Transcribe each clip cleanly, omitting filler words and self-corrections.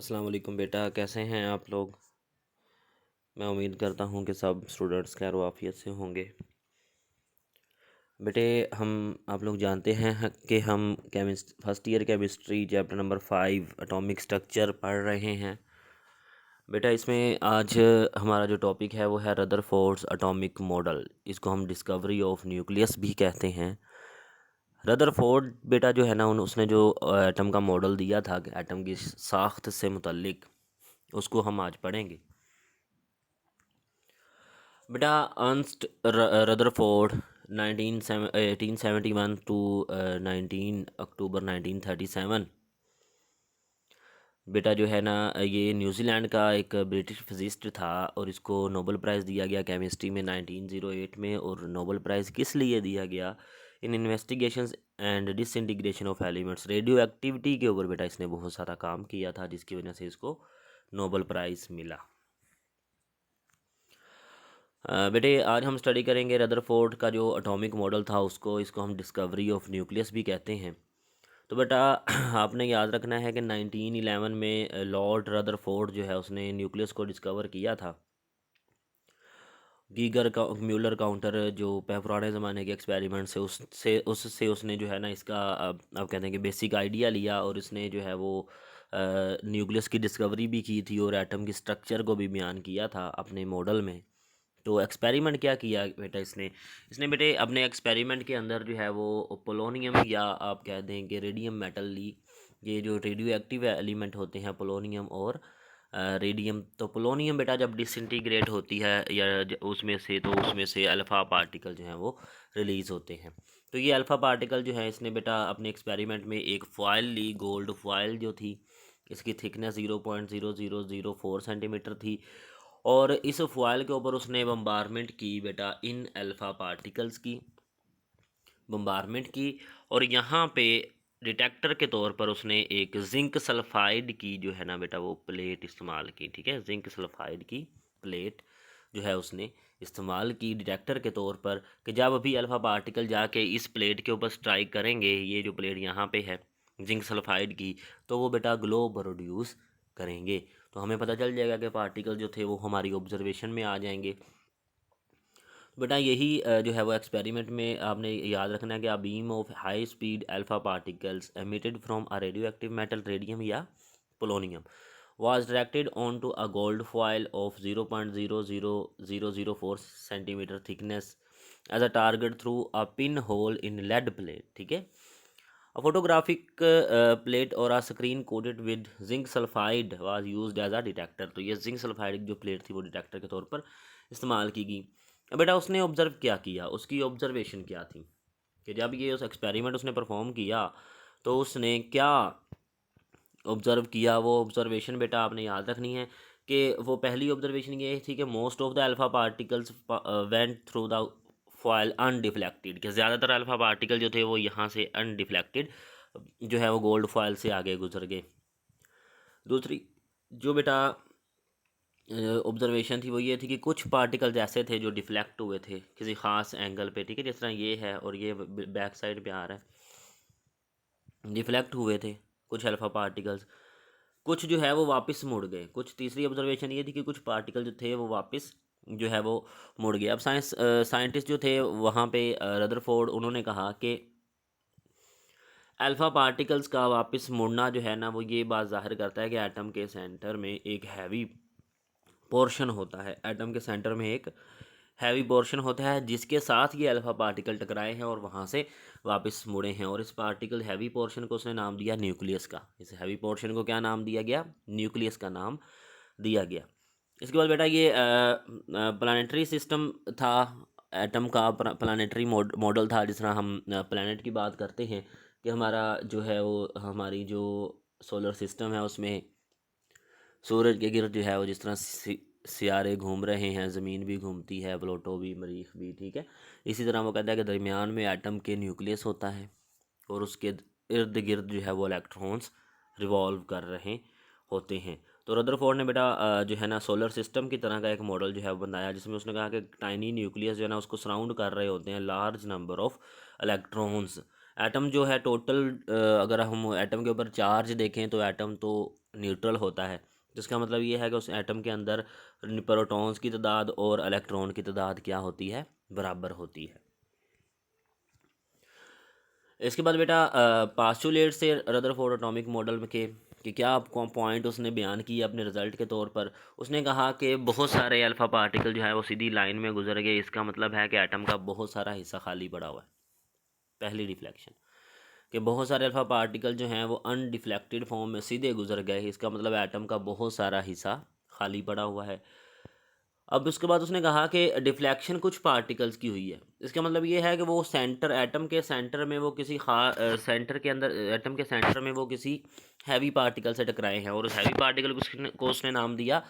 अस्सलाम वालेकुम बेटा, कैसे हैं आप लोग। मैं उम्मीद करता हूँ कि सब स्टूडेंट्स खैर वाफियत से होंगे। बेटे आप लोग जानते हैं कि हम first year chemistry chapter number 5 atomic structure पढ़ रहे हैं। बेटा इसमें आज हमारा जो टॉपिक है वो है रदरफोर्ड्स एटॉमिक मॉडल। इसको हम डिस्कवरी ऑफ न्यूक्लियस भी कहते हैं। रदरफोर्ड बेटा जो है ना उसने जो एटम का मॉडल दिया था कि एटम की साख्त से मुतल्लिक, उसको हम आज पढ़ेंगे। बेटा अर्नस्ट रदरफोर्ड 1871 टू 19 अक्टूबर 1937। बेटा जो है ना ये न्यूजीलैंड का एक ब्रिटिश फिजिस्ट था और इसको नोबेल प्राइज़ दिया गया केमिस्ट्री में 1908 में। और नोबेल प्राइज़ किस लिए दिया गया? In investigations and disintegration of elements, radioactivity के ऊपर बेटा इसने बहुत सारा काम किया था, जिसकी वजह से इसको नोबेल प्राइज़ मिला। बेटे आज हम स्टडी करेंगे रदरफोर्ड का जो एटॉमिक मॉडल था इसको हम डिस्कवरी ऑफ न्यूक्लियस भी कहते हैं। तो बेटा आपने याद रखना है कि 1911 में लॉर्ड रदरफोर्ड जो है उसने न्यूक्लियस को डिस्कवर किया था। गीगर का म्यूलर काउंटर जो पुराने ज़माने के एक्सपेरिमेंट से उससे उसने जो है ना इसका आप कहते हैं कि बेसिक आइडिया लिया और इसने जो है वो न्यूक्लियस की डिस्कवरी भी की थी और एटम की स्ट्रक्चर को भी बयान किया था अपने मॉडल में। तो एक्सपेरिमेंट क्या किया बेटा इसने इसने बेटे अपने एक्सपेरिमेंट के अंदर जो है वो पोलोनियम या आप कह दें कि रेडियम मेटल ली। ये जो रेडियो एक्टिव एलिमेंट होते हैं पोलोनियम और रेडियम। तो पोलोनियम बेटा जब डिसइंटीग्रेट होती है या उसमें से अल्फ़ा पार्टिकल जो हैं वो रिलीज़ होते हैं। तो ये अल्फ़ा पार्टिकल जो है इसने बेटा अपने एक्सपेरिमेंट में एक फॉयल ली, गोल्ड फॉयल जो थी। इसकी थिकनेस 0.0004 सेंटीमीटर थी और इस फॉयल के ऊपर उसने बम्बारमेंट की बेटा इन अल्फ़ा पार्टिकल्स की बम्बारमेंट की। और यहाँ पे डिटेक्टर के तौर पर उसने एक जिंक सल्फाइड की जो है ना बेटा वो प्लेट इस्तेमाल की। ठीक है, जिंक सल्फाइड की प्लेट जो है उसने इस्तेमाल की डिटेक्टर के तौर पर कि जब अभी अल्फ़ा पार्टिकल जाके इस प्लेट के ऊपर स्ट्राइक करेंगे, ये जो प्लेट यहाँ पे है जिंक सल्फाइड की, तो वो बेटा ग्लो प्रोड्यूस करेंगे। तो हमें पता चल जाएगा कि पार्टिकल जो थे वो हमारी ऑब्जर्वेशन में आ जाएंगे। बेटा यही जो है वो एक्सपेरिमेंट में आपने याद रखना है कि a beam of high speed alpha particles emitted from a radio active metal radium या polonium was directed onto a gold foil of 0.00004 centimeter thickness as a target through a pinhole in lead plate। ठीक है, a photographic plate और a screen coated with zinc sulfide was used as a detector। तो ये zinc sulphide जो plate थी वो detector के तौर पर इस्तेमाल की गई। अब बेटा उसने ऑब्ज़र्व क्या किया, उसकी ऑब्ज़र्वेशन क्या थी कि जब ये उस एक्सपेरिमेंट उसने परफॉर्म किया तो उसने क्या ऑब्ज़र्व किया। वो ऑब्ज़र्वेशन बेटा आपने याद रखनी है कि वो पहली ऑब्ज़र्वेशन ये थी कि most of the alpha particles went through the foil undeflected, कि ज़्यादातर अल्फ़ा पार्टिकल जो थे वो यहाँ से अनडिफ्लेक्टेड जो है वो गोल्ड फॉयल से आगे गुजर गए। दूसरी जो बेटा ऑब्जर्वेशन थी वो ये थी कि कुछ पार्टिकल्स ऐसे थे जो डिफ्लेक्ट हुए थे किसी ख़ास एंगल पे। ठीक है, जिस तरह ये है और ये बैक साइड पे आ रहा है, डिफ्लेक्ट हुए थे कुछ अल्फ़ा पार्टिकल्स। कुछ जो है वो वापस मुड़ गए। कुछ तीसरी ऑब्जर्वेशन ये थी कि कुछ पार्टिकल जो थे वो वापस जो है वो मुड़ गए। अब साइंटिस्ट जो थे वहाँ पे रदरफोर्ड उन्होंने कहा कि अल्फ़ा पार्टिकल्स का वापस मुड़ना जो है ना वो ये बात ज़ाहिर करता है कि एटम के सेंटर में एक हैवी पोर्शन होता है। एटम के सेंटर में एक हैवी पोर्शन होता है जिसके साथ ये अल्फ़ा पार्टिकल टकराए हैं और वहाँ से वापस मुड़े हैं। और इस पार्टिकल हैवी पोर्शन को उसने नाम दिया न्यूक्लियस का। इस हैवी पोर्शन को क्या नाम दिया गया? न्यूक्लियस का नाम दिया गया। इसके बाद बेटा ये प्लानिटरी सिस्टम था, एटम का प्लानिटरी मॉडल था। जिस तरह हम प्लानट की बात करते हैं कि हमारा जो है वो हमारी जो सोलर सिस्टम है उसमें सूरज के गिर्द जो है वो जिस तरह सियारे घूम रहे हैं, ज़मीन भी घूमती है, प्लूटो भी, मरीख भी। ठीक है, इसी तरह वो कहता है कि दरमियान में एटम के न्यूक्लियस होता है और उसके इर्द गिर्द जो है वो इलेक्ट्रॉन्स रिवॉल्व कर रहे होते हैं। तो रदरफोर्ड ने बेटा जो है ना सोलर सिस्टम की तरह का एक मॉडल जो है वो बनाया, जिसमें उसने कहा कि टाइनी न्यूक्लियस जो है ना उसको सराउंड कर रहे होते हैं large number of electrons. Atom जो है टोटल, अगर हम एटम के ऊपर चार्ज देखें तो एटम तो न्यूट्रल होता है, जिसका मतलब ये है कि उस एटम के अंदर प्रोटॉन्स की तादाद और इलेक्ट्रॉन की तादाद क्या होती है, बराबर होती है। इसके बाद बेटा पास्टुलेट से रदरफोर्ड एटॉमिक मॉडल में के कि क्या आपको पॉइंट उसने बयान किया अपने रिजल्ट के तौर पर। उसने कहा कि बहुत सारे अल्फ़ा पार्टिकल जो है वो सीधी लाइन में गुजर गए, इसका मतलब है कि एटम का बहुत सारा हिस्सा खाली पड़ा हुआ है। पहली रिफ्लेक्शन कि बहुत सारे अल्फ़ा पार्टिकल जो हैं वो अनडिफ्लेक्टेड फॉर्म में सीधे गुजर गए, इसका मतलब एटम का बहुत सारा हिस्सा खाली पड़ा हुआ है। अब उसके बाद उसने कहा कि डिफ्लेक्शन कुछ पार्टिकल्स की हुई है, इसका मतलब ये है कि वो सेंटर, एटम के सेंटर में वो किसी सेंटर के अंदर, एटम के सेंटर में वो किसी हैवी पार्टिकल से टकराए हैं, और उस हैवी पार्टिकल को उसने नाम दिया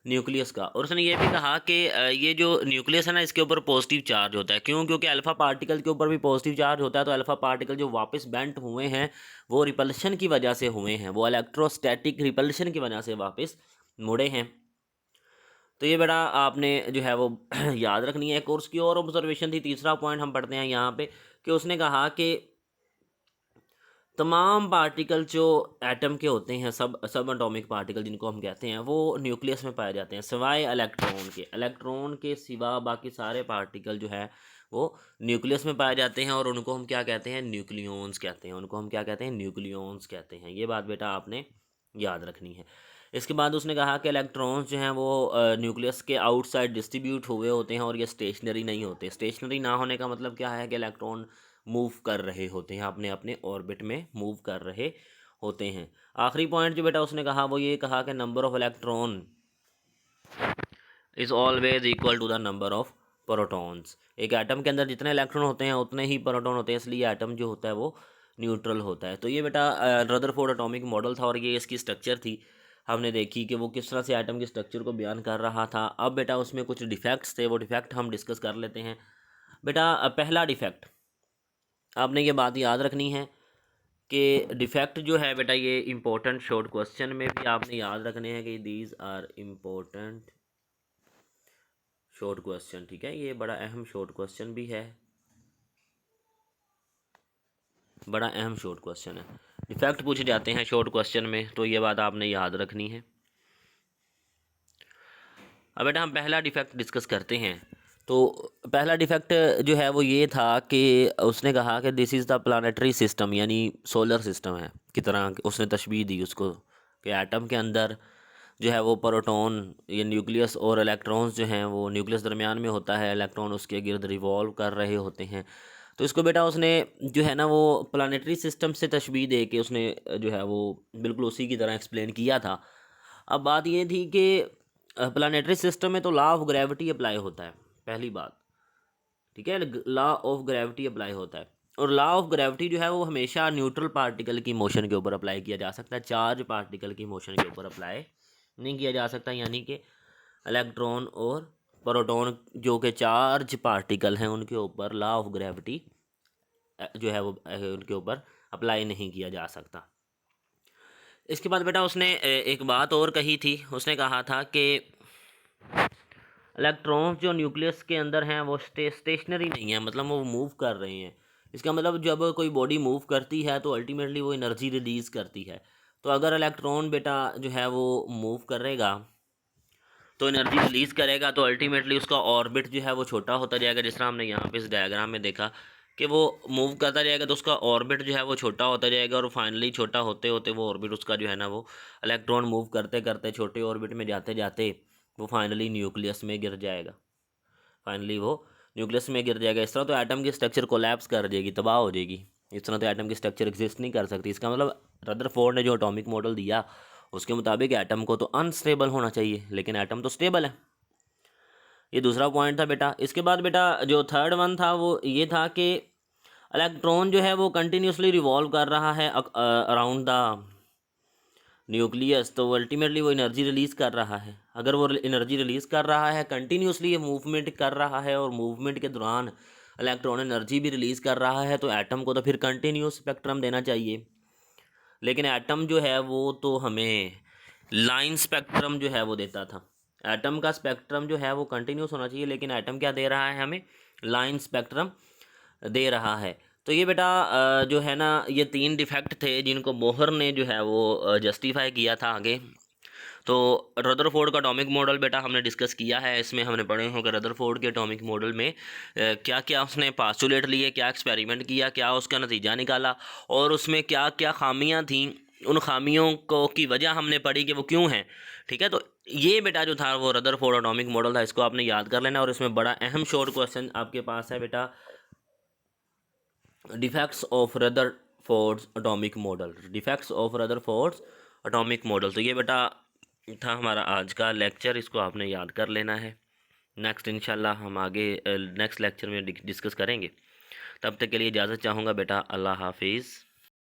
न्यूक्लियस का। और उसने ये भी कहा कि ये जो न्यूक्लियस है ना, इसके ऊपर पॉजिटिव चार्ज होता है। क्यों? क्योंकि अल्फ़ा पार्टिकल के ऊपर भी पॉजिटिव चार्ज होता है, तो अल्फ़ा पार्टिकल जो वापस बेंट हुए हैं वो रिपल्शन की वजह से हुए हैं, वो इलेक्ट्रोस्टैटिक रिपल्शन की वजह से वापस मुड़े हैं। तो ये बेटा आपने जो है वो याद रखनी है। कोर्स की और ऑब्जर्वेशन थी, तीसरा पॉइंट हम पढ़ते हैं यहाँ पे कि उसने कहा कि तमाम पार्टिकल जो एटम के होते हैं, सब एटॉमिक पार्टिकल जिनको हम कहते हैं, वो न्यूक्लियस में पाए जाते हैं सिवाय इलेक्ट्रॉन के। इलेक्ट्रॉन के सिवा बाकी सारे पार्टिकल जो है वो न्यूक्लियस में पाए जाते हैं, और उनको हम क्या कहते हैं, न्यूक्लियॉन्स कहते हैं। उनको हम क्या कहते हैं, न्यूक्लियॉन्स कहते हैं। ये बात बेटा आपने याद रखनी है। इसके बाद उसने कहा कि इलेक्ट्रॉन्स जो हैं वो न्यूक्लियस के आउटसाइड डिस्ट्रीब्यूट हुए होते हैं, और ये स्टेशनरी नहीं होते। स्टेशनरी ना होने का मतलब क्या है कि इलेक्ट्रॉन मूव कर रहे होते हैं, अपने अपने ऑर्बिट में मूव कर रहे होते हैं। आखिरी पॉइंट जो बेटा उसने कहा वो ये कहा कि number of electron is always equal to the number of protons. एक एटम के अंदर जितने इलेक्ट्रॉन होते हैं उतने ही प्रोटॉन होते हैं, इसलिए एटम जो होता है वो न्यूट्रल होता है। तो ये बेटा रदरफोर्ड एटॉमिक मॉडल था, और ये इसकी स्ट्रक्चर थी। हमने देखी कि वो किस तरह से एटम के स्ट्रक्चर को बयान कर रहा था। अब बेटा उसमें कुछ डिफेक्ट्स थे, वो डिफेक्ट हम डिस्कस कर लेते हैं। बेटा पहला डिफेक्ट, आपने ये बात याद रखनी है कि डिफेक्ट जो है बेटा, ये इंपॉर्टेंट शॉर्ट क्वेश्चन में भी आपने याद रखने हैं कि these are important short question. ठीक है, ये बड़ा अहम शॉर्ट क्वेश्चन भी है, बड़ा अहम शॉर्ट क्वेश्चन है। डिफेक्ट पूछे जाते हैं शॉर्ट क्वेश्चन में, तो ये बात आपने याद रखनी है। अब बेटा हम पहला डिफेक्ट डिस्कस करते हैं। तो पहला डिफेक्ट जो है वो ये था कि उसने कहा कि this is the planetary system, यानी सोलर सिस्टम है की तरह उसने तशबीह दी उसको, कि एटम के अंदर जो है वो प्रोटॉन, ये न्यूक्लियस और इलेक्ट्रॉन्स जो हैं वो न्यूक्लियस दरमियान में होता है, इलेक्ट्रॉन उसके गिर्द रिवॉल्व कर रहे होते हैं। तो इसको बेटा उसने जो है ना वो प्लानेटरी सिस्टम से तशबीह दे के उसने जो है वो बिल्कुल उसी की तरह एक्सप्लेन किया था। अब बात ये थी कि प्लानेटरी सिस्टम में तो लॉ ऑफ ग्रेविटी अप्लाई होता है, पहली बात। ठीक है, लॉ ऑफ ग्रेविटी अप्लाई होता है, और लॉ ऑफ ग्रेविटी जो है वो हमेशा न्यूट्रल पार्टिकल की मोशन के ऊपर अप्लाई किया जा सकता है, चार्ज पार्टिकल की मोशन के ऊपर अप्लाई नहीं किया जा सकता। यानी कि इलेक्ट्रॉन और प्रोटॉन जो कि चार्ज पार्टिकल हैं, उनके ऊपर लॉ ऑफ ग्रेविटी जो है वो उनके ऊपर अप्लाई नहीं किया जा सकता। इसके बाद बेटा उसने एक बात और कही थी। उसने कहा था कि इलेक्ट्रॉन्स जो न्यूक्लियस के अंदर हैं वो स्टेशनरी नहीं है, मतलब वो मूव कर रहे हैं। इसका मतलब जब कोई बॉडी मूव करती है तो अल्टीमेटली वो एनर्जी रिलीज़ करती है। तो अगर इलेक्ट्रॉन बेटा जो है वो मूव करेगा तो एनर्जी रिलीज़ करेगा, तो अल्टीमेटली उसका ऑर्बिट जो है वो छोटा होता जाएगा। जिस तरह हमने यहाँ पे इस डायग्राम में देखा कि वो मूव करता जाएगा, तो उसका ऑर्बिट जो है वो छोटा होता जाएगा, और फाइनली छोटा होते होते वो ऑर्बिट उसका जो है ना वो इलेक्ट्रॉन मूव करते करते छोटे ऑर्बिट में जाते जाते वो फाइनली न्यूक्लियस में गिर जाएगा। फाइनली वो न्यूक्लियस में गिर जाएगा। इस तरह तो एटम की स्ट्रक्चर कोलैप्स कर जाएगी, तबाह हो जाएगी। इस तरह तो एटम की स्ट्रक्चर एग्जिस्ट नहीं कर सकती। इसका मतलब रदरफोर्ड ने जो एटॉमिक मॉडल दिया उसके मुताबिक एटम को तो अनस्टेबल होना चाहिए, लेकिन एटम तो स्टेबल है। ये दूसरा पॉइंट था बेटा। इसके बाद बेटा जो थर्ड वन था वो ये था कि इलेक्ट्रॉन जो है वो कंटिन्यूसली रिवॉल्व कर रहा है अराउंड द न्यूक्लियस, तो अल्टीमेटली वो एनर्जी रिलीज़ कर रहा है। अगर वो एनर्जी रिलीज़ कर रहा है, कंटिन्यूसली ये मूवमेंट कर रहा है, और मूवमेंट के दौरान इलेक्ट्रॉन एनर्जी भी रिलीज़ कर रहा है, तो एटम को तो फिर कंटिन्यूस स्पेक्ट्रम देना चाहिए। लेकिन एटम जो है वो तो हमें लाइन स्पेक्ट्रम जो है वो देता था। एटम का स्पेक्ट्रम जो है वो कंटिन्यूस होना चाहिए, लेकिन एटम क्या दे रहा है हमें, लाइन स्पेक्ट्रम दे रहा है। तो ये बेटा जो है ना ये 3 डिफेक्ट थे जिनको बोहर ने जो है वो जस्टिफाई किया था आगे। तो रदरफोर्ड का एटॉमिक मॉडल बेटा हमने डिस्कस किया है, इसमें हमने पढ़े हों कि रदरफोर्ड के एटॉमिक मॉडल में क्या क्या उसने पास्टुलेट लिए, क्या एक्सपेरिमेंट किया, क्या उसका नतीजा निकाला और उसमें क्या क्या खामियां थी, उन खामियों को की वजह हमने पढ़ी कि वो क्यों हैं। ठीक है, तो ये बेटा जो था वो रदरफोर्ड एटॉमिक मॉडल था, इसको आपने याद कर लेना। और इसमें बड़ा अहम शॉर्ट क्वेश्चन आपके पास है बेटा, defects of Rutherford's atomic model, defects of Rutherford's atomic model. तो ये बेटा था हमारा आज का लेक्चर, इसको आपने याद कर लेना है। नेक्स्ट इंशाल्लाह हम आगे नेक्स्ट लेक्चर में डिस्कस करेंगे। तब तक के लिए इजाज़त चाहूँगा बेटा, अल्लाह हाफिज़।